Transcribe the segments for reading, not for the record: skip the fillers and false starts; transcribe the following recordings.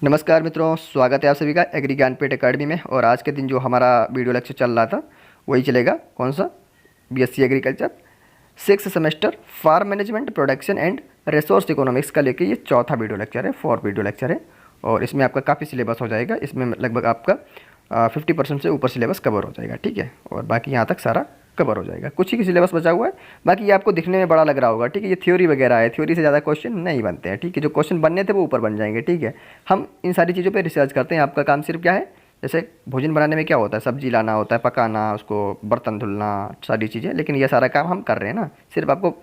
नमस्कार मित्रों, स्वागत है आप सभी का एग्री ज्ञानपीठ एकेडमी में। और आज के दिन जो हमारा वीडियो लेक्चर चल रहा था वही चलेगा। कौन सा? BSc agriculture 6th semester farm management production and resource economics का लेके ये चौथा वीडियो लेक्चर है, 4 वीडियो लेक्चर है। और इसमें आपका काफ़ी सिलेबस हो जाएगा। इसमें लगभग आपका 50% से ऊपर सिलेबस कवर हो जाएगा, ठीक है। और बाकी यहाँ तक सारा कवर हो जाएगा, कुछ ही सिलेबस बचा हुआ है। बाकी ये आपको दिखने में बड़ा लग रहा होगा, ठीक है। ये थ्योरी वगैरह है, थ्योरी से ज़्यादा क्वेश्चन नहीं बनते हैं, ठीक है। जो क्वेश्चन बनने थे वो ऊपर बन जाएंगे, ठीक है। हम इन सारी चीज़ों पे रिसर्च करते हैं। आपका काम सिर्फ क्या है, जैसे भोजन बनाने में क्या होता है, सब्जी लाना होता है, पकाना, उसको बर्तन धुलना, सारी चीज़ें। लेकिन ये सारा काम हम कर रहे हैं ना। सिर्फ आपको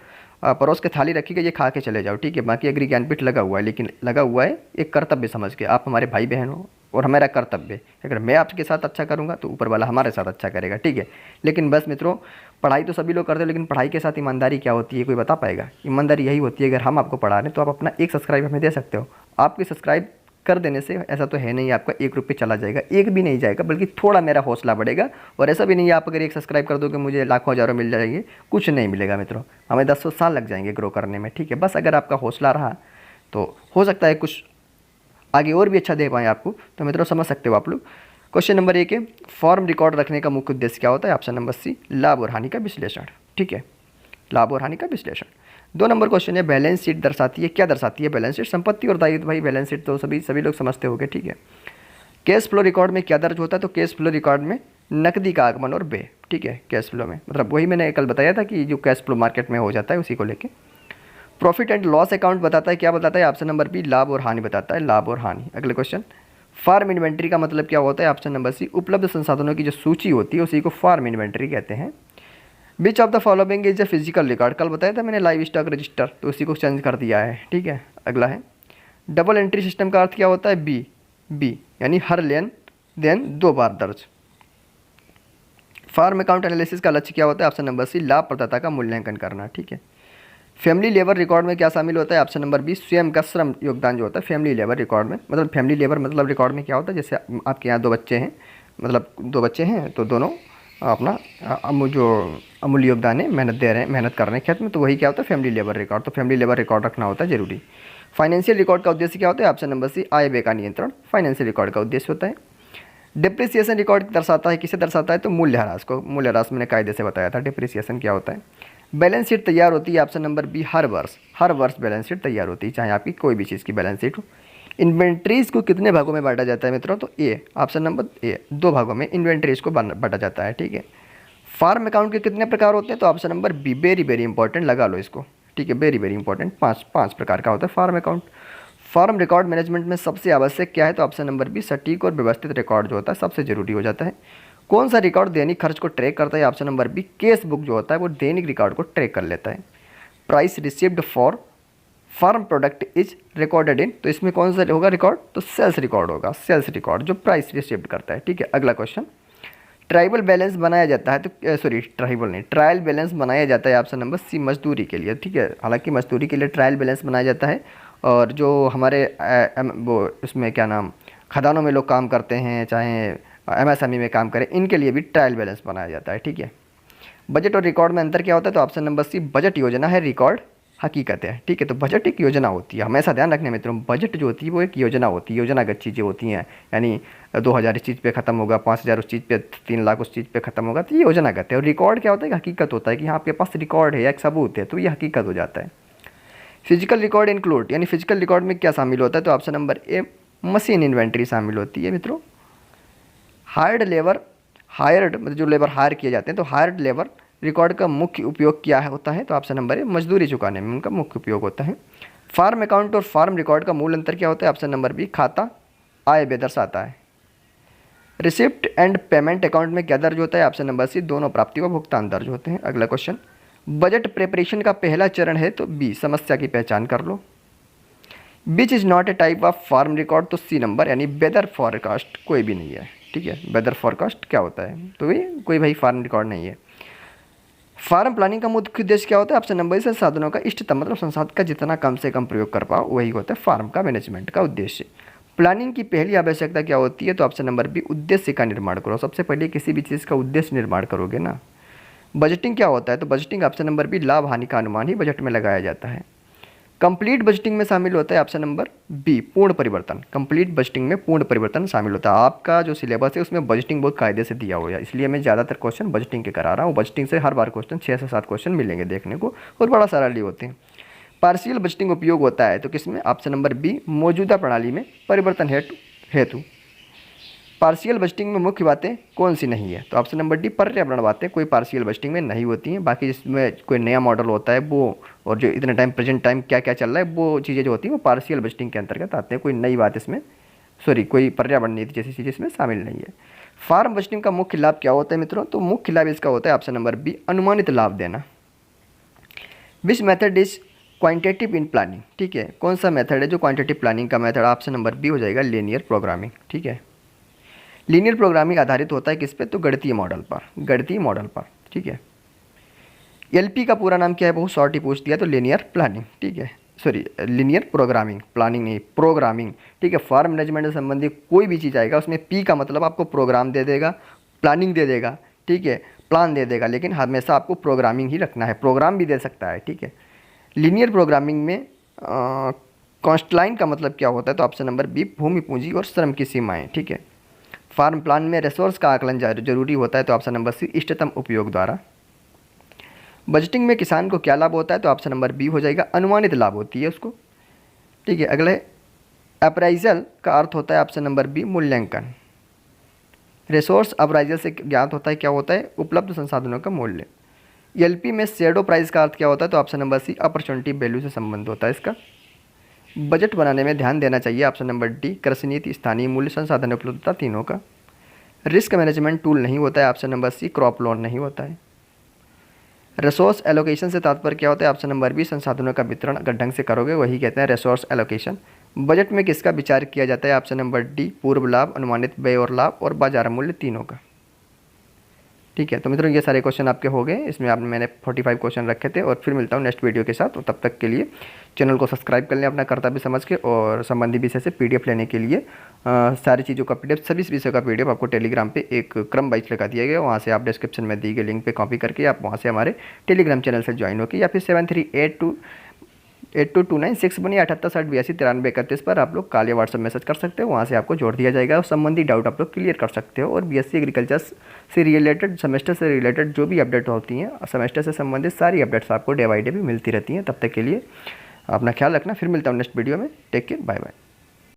परोस के थाली रखी गई, ये खा के चले जाओ, ठीक है। बाकी एग्री ज्ञानपीठ लगा हुआ है, लेकिन लगा हुआ है एक कर्तव्य समझ के। आप हमारे भाई बहन हो और हमारा कर्तव्य, अगर मैं आपके साथ अच्छा करूँगा तो ऊपर वाला हमारे साथ अच्छा करेगा, ठीक है। लेकिन बस मित्रों, पढ़ाई तो सभी लोग करते हैं, लेकिन पढ़ाई के साथ ईमानदारी क्या होती है, कोई बता पाएगा? ईमानदारी यही होती है, अगर हम आपको पढ़ा रहे हैं तो आप अपना एक सब्सक्राइब हमें दे सकते हो। आपके सब्सक्राइब कर देने से ऐसा तो है नहीं आपका 1 रुपये चला जाएगा, एक भी नहीं जाएगा, बल्कि थोड़ा मेरा हौसला बढ़ेगा। और ऐसा भी नहीं है आप अगर एक सब्सक्राइब कर दोगे मुझे लाखों हज़ारों मिल जाएंगे, कुछ नहीं मिलेगा मित्रों। हमें 10 साल लग जाएंगे ग्रो करने में, ठीक है। बस अगर आपका हौसला रहा तो हो सकता है कुछ आगे और भी अच्छा दे पाएँ आपको। तो मित्रों समझ सकते हो आप लोग। क्वेश्चन नंबर 1 है, फॉर्म रिकॉर्ड रखने का मुख्य उद्देश्य क्या होता है? ऑप्शन नंबर सी, लाभ और हानि का विश्लेषण, ठीक है। लाभ और हानि का विश्लेषण। 2 नंबर क्वेश्चन है, बैलेंस शीट दर्शाती है, क्या दर्शाती है बैलेंस शीट? संपत्ति और दायित्व। भाई बैलेंस शीट तो सभी लोग समझते होंगे, ठीक है। कैश फ्लो रिकॉर्ड में क्या दर्ज होता है? तो कैश फ्लो रिकॉर्ड में नकदी का आगमन और व्यय, ठीक है। कैश फ्लो में मतलब वही मैंने कल बताया था कि जो कैश फ्लो मार्केट में हो जाता है उसी को लेके। प्रॉफिट एंड लॉस अकाउंट बताता है, क्या बताता है? ऑप्शन नंबर बी, लाभ और हानि बताता है, लाभ और हानि। अगले क्वेश्चन, फार्म इन्वेंट्री का मतलब क्या होता है? ऑप्शन नंबर सी, उपलब्ध संसाधनों की जो सूची होती है उसी को फार्म इन्वेंट्री कहते हैं। Which of the following is a physical record? कल बताया था मैंने लाइव स्टॉक रजिस्टर, तो उसी को चेंज कर दिया है, ठीक है। अगला है, डबल एंट्री सिस्टम का अर्थ क्या होता है? बी यानी हर लेन देन 2 बार दर्ज। फार्म अकाउंट एनालिसिस का लक्ष्य क्या होता है? ऑप्शन नंबर सी, लाभप्रदता का मूल्यांकन करना, ठीक है। फैमिली लेबर रिकॉर्ड में क्या शामिल होता है? ऑप्शन नंबर बी, स्वयं का श्रम योगदान जो होता है फैमिली लेबर रिकॉर्ड में। मतलब फैमिली लेबर मतलब रिकॉर्ड में क्या होता है, जैसे आपके यहाँ 2 बच्चे हैं, मतलब 2 बच्चे हैं तो दोनों अपना जो अमूल्य योगदान है, मेहनत दे रहे हैं, मेहनत कर रहे हैं खेत में, तो वही क्या होता है? Family labour record. तो फैमिली लेबर रिकॉर्ड रखना होता है जरूरी। फाइनेंशियल रिकॉर्ड का उद्देश्य क्या होता है? ऑप्शन नंबर सी, आय व्यय का नियंत्रण फाइनेंशियल रिकॉर्ड का उद्देश्य होता है। डिप्रिसिएशन रिकॉर्ड दर्शाता है, किसे दर्शाता है? तो मूल्यह्रास को। मूल्यह्रास मैंने कायदे से बताया था डिप्रिसिएशन क्या होता है। बैलेंस शीट तैयार होती है, ऑप्शन नंबर बी, हर वर्ष बैलेंस शीट तैयार होती है, चाहे आपकी कोई भी चीज़ की बैलेंस शीट हो। इन्वेंट्रीज को कितने भागों में बांटा जाता है मित्रों? तो ए, ऑप्शन नंबर ए, 2 भागों में इन्वेंट्रीज को बांटा जाता है, ठीक है। फार्म अकाउंट के कितने प्रकार होते हैं? तो option number B, very very important, लगा लो इसको, ठीक है। वेरी वेरी इंपॉर्टेंट, 5 प्रकार का होता है farm account. Farm record management में सबसे आवश्यक क्या है? तो ऑप्शन नंबर बी, सटीक और व्यवस्थित रिकॉर्ड जो होता है सबसे जरूरी हो जाता है। कौन सा रिकॉर्ड दैनिक खर्च को ट्रैक करता है? Option number B, cash book जो होता है वो दैनिक रिकॉर्ड को ट्रैक कर लेता है। Price received for farm product is recorded in, तो इसमें कौन सा होगा रिकॉर्ड? तो सेल्स रिकॉर्ड होगा, सेल्स रिकॉर्ड जो प्राइस रिसीव्ड करता है, ठीक है। अगला क्वेश्चन, ट्राइबल बैलेंस बनाया जाता है, तो सॉरी ट्राइबल नहीं, ट्रायल बैलेंस बनाया जाता है, ऑप्शन नंबर सी, मजदूरी के लिए, ठीक है। हालांकि मजदूरी के लिए ट्रायल बैलेंस बनाया जाता है, और जो हमारे वो उसमें क्या नाम, खदानों में लोग काम करते हैं, चाहे एमएसएमई में काम करें, इनके लिए भी ट्रायल बैलेंस बनाया जाता है, ठीक है। बजट और रिकॉर्ड में अंतर क्या होता है? तो ऑप्शन नंबर सी, बजट योजना है, रिकॉर्ड हकीकत है, ठीक है। तो बजट एक योजना होती है, हमेशा ध्यान रखने मित्रों, बजट जो होती है वो एक योजना होती है, योजनागत चीज़ें होती हैं। यानी 2000 इस चीज़ पे खत्म होगा, 5000 उस चीज़ पे, 3 लाख उस चीज़ पे खत्म होगा, तो ये योजनागत है। और रिकॉर्ड क्या होता है? हकीकत होता है कि हाँ आपके पास रिकॉर्ड है या एक सबूत है, तो ये हकीकत हो जाता है। फिजिकल रिकॉर्ड इंक्लूड, यानी फिजिकल रिकॉर्ड में क्या शामिल होता है? तो option number A, machine inventory शामिल होती है मित्रों। हायर्ड मतलब जो लेबर हायर किए जाते हैं, तो हायर्ड लेबर रिकॉर्ड का मुख्य उपयोग क्या होता है? तो ऑप्शन नंबर ए, मजदूरी चुकाने में उनका मुख्य उपयोग होता है। फार्म अकाउंट और फार्म रिकॉर्ड का मूल अंतर क्या होता है? ऑप्शन नंबर बी, खाता आय व्यय दर्शाता है। रिसिप्ट एंड पेमेंट अकाउंट में क्या दर्ज होता है? ऑप्शन नंबर सी, दोनों प्राप्ति व भुगतान दर्ज होते हैं। अगला क्वेश्चन, बजट प्रिपरेशन का पहला चरण है, तो बी, समस्या की पहचान कर लो। Which is not a type of farm record, तो सी नंबर, यानी वेदर फॉरकास्ट कोई भी नहीं है, ठीक है। वेदर फॉरकास्ट क्या होता है? तो ये कोई भाई फार्म रिकॉर्ड नहीं है। फार्म प्लानिंग का मुख्य उद्देश्य क्या होता है? ऑप्शन नंबर से संसाधनों का इष्टतम, मतलब संसाधन का जितना कम से कम प्रयोग कर पाओ, वही होता है फार्म का मैनेजमेंट का उद्देश्य। प्लानिंग की पहली आवश्यकता क्या होती है? तो ऑप्शन नंबर बी, उद्देश्य का निर्माण करो। सबसे पहले किसी भी चीज़ का उद्देश्य निर्माण करोगे ना। बजटिंग क्या होता है? तो बजटिंग ऑप्शन नंबर बी, लाभ हानि का अनुमान ही बजट में लगाया जाता है। कंप्लीट बजटिंग में शामिल होता है ऑप्शन नंबर बी, पूर्ण परिवर्तन। कंप्लीट बजटिंग में पूर्ण परिवर्तन शामिल होता है। आपका जो सिलेबस है उसमें बजटिंग बहुत कायदे से दिया हुआ है, इसलिए मैं ज़्यादातर क्वेश्चन बजटिंग के करा रहा हूँ। बजटिंग से हर बार क्वेश्चन 6 से 7 क्वेश्चन मिलेंगे देखने को, और बड़ा सारा लिए होते हैं। पार्शियल बजटिंग उपयोग होता है तो किसमें, ऑप्शन नंबर बी, मौजूदा प्रणाली में परिवर्तन हेतु। पार्शियल बजटिंग में मुख्य बातें कौन सी नहीं है, तो ऑप्शन नंबर डी, पर्यावरण बातें कोई पार्शियल बजटिंग में नहीं होती हैं। बाकी जिसमें कोई नया मॉडल होता है वो, और जो इतने टाइम प्रेजेंट टाइम क्या क्या चल रहा है, वो चीज़ें जो होती हैं वो पार्शियल बजटिंग के अंतर्गत आते हैं। कोई नई बात इसमें, कोई पर्यावरण नीति जैसी चीज़ इसमें शामिल नहीं है। फार्म बजटिंग का मुख्य लाभ क्या होता है मित्रों, तो मुख्य लाभ इसका होता है ऑप्शन नंबर बी, अनुमानित लाभ देना। Which method is quantitative in planning, ठीक है, कौन सा मेथड है जो क्वांटिटेटिव प्लानिंग का मेथड, ऑप्शन नंबर बी हो जाएगा, लीनियर प्रोग्रामिंग। ठीक है, लीनियर प्रोग्रामिंग आधारित होता है किस पे, तो गणितीय मॉडल पर। ठीक है, एलपी का पूरा नाम क्या है, बहुत शॉर्ट ही पूछ दिया, तो लीनियर प्लानिंग। ठीक है, लीनियर प्रोग्रामिंग, प्लानिंग नहीं, प्रोग्रामिंग। ठीक है, फार्म मैनेजमेंट से संबंधित कोई भी चीज़ आएगा उसमें पी का मतलब आपको प्रोग्राम दे देगा, प्लानिंग दे देगा, ठीक है, प्लान दे देगा, लेकिन हमेशा आपको प्रोग्रामिंग ही रखना है, प्रोग्राम भी दे सकता है। ठीक है, लीनियर प्रोग्रामिंग में कॉस्टलाइन का मतलब क्या होता है, तो ऑप्शन नंबर बी, भूमि पूंजी और श्रम की सीमाएं। ठीक है, फार्म प्लान में रिसोर्स का आकलन जरूरी होता है, तो ऑप्शन नंबर सी, इष्टतम उपयोग द्वारा। बजटिंग में किसान को क्या लाभ होता है, तो ऑप्शन नंबर बी हो जाएगा, अनुमानित लाभ होती है उसको। ठीक है, अगले अप्राइजल का अर्थ होता है ऑप्शन नंबर बी, मूल्यांकन। रिसोर्स अप्राइजल से ज्ञात होता है क्या होता है, उपलब्ध संसाधनों का मूल्य। एलपी में शेडो प्राइस का अर्थ क्या होता है, तो option number C, opportunity value से संबंध होता है इसका। बजट बनाने में ध्यान देना चाहिए, ऑप्शन नंबर डी, कृषि नीति, स्थानीय मूल्य, संसाधन उपलब्धता, तीनों का। रिस्क मैनेजमेंट टूल नहीं होता है, option number C, crop loan नहीं होता है। रिसोर्स एलोकेशन से तात्पर्य क्या होता है, ऑप्शन नंबर बी, संसाधनों का वितरण अगर ढंग से करोगे वही कहते हैं रिसोर्स एलोकेशन। बजट में किसका विचार किया जाता है, ऑप्शन नंबर डी, पूर्व लाभ, अनुमानित व्यय और लाभ और बाजार मूल्य, तीनों का। ठीक है, तो मित्रों ये सारे क्वेश्चन आपके हो गए, इसमें आपने मैंने 45 क्वेश्चन रखे थे, और फिर मिलता हूँ नेक्स्ट वीडियो के साथ। और तब तक के लिए चैनल को सब्सक्राइब कर लें अपना कर्तव्य समझ के, और संबंधी विषय से पीडीएफ लेने के लिए सारी चीज़ों का पीडीएफ, सभी विषयों का पीडीएफ आपको टेलीग्राम पे एक क्रम वाइज लगा दिया गया, वहाँ से आप डिस्क्रिप्शन में दी गई लिंक पे कॉपी करके आप वहाँ से हमारे टेलीग्राम चैनल से ज्वाइन होकर, या फिर 73822961 या 786082939131 पर आप लोग कॉल या व्हाट्सएप मैसेज कर सकते हो, वहाँ से आपको जोड़ दिया जाएगा और संबंधी डाउट आप लोग क्लियर कर सकते हो। और बीएससी एग्रीकल्चर से रिलेटेड, सेमेस्टर से रिलेटेड जो भी अपडेट होती हैं, सेमेस्टर से संबंधित सारी अपडेट्स आपको डे बाई डे भी मिलती रहती हैं। तब तक के लिए अपना ख्याल रखना, फिर मिलता हूँ नेक्स्ट वीडियो में। Take care, bye bye.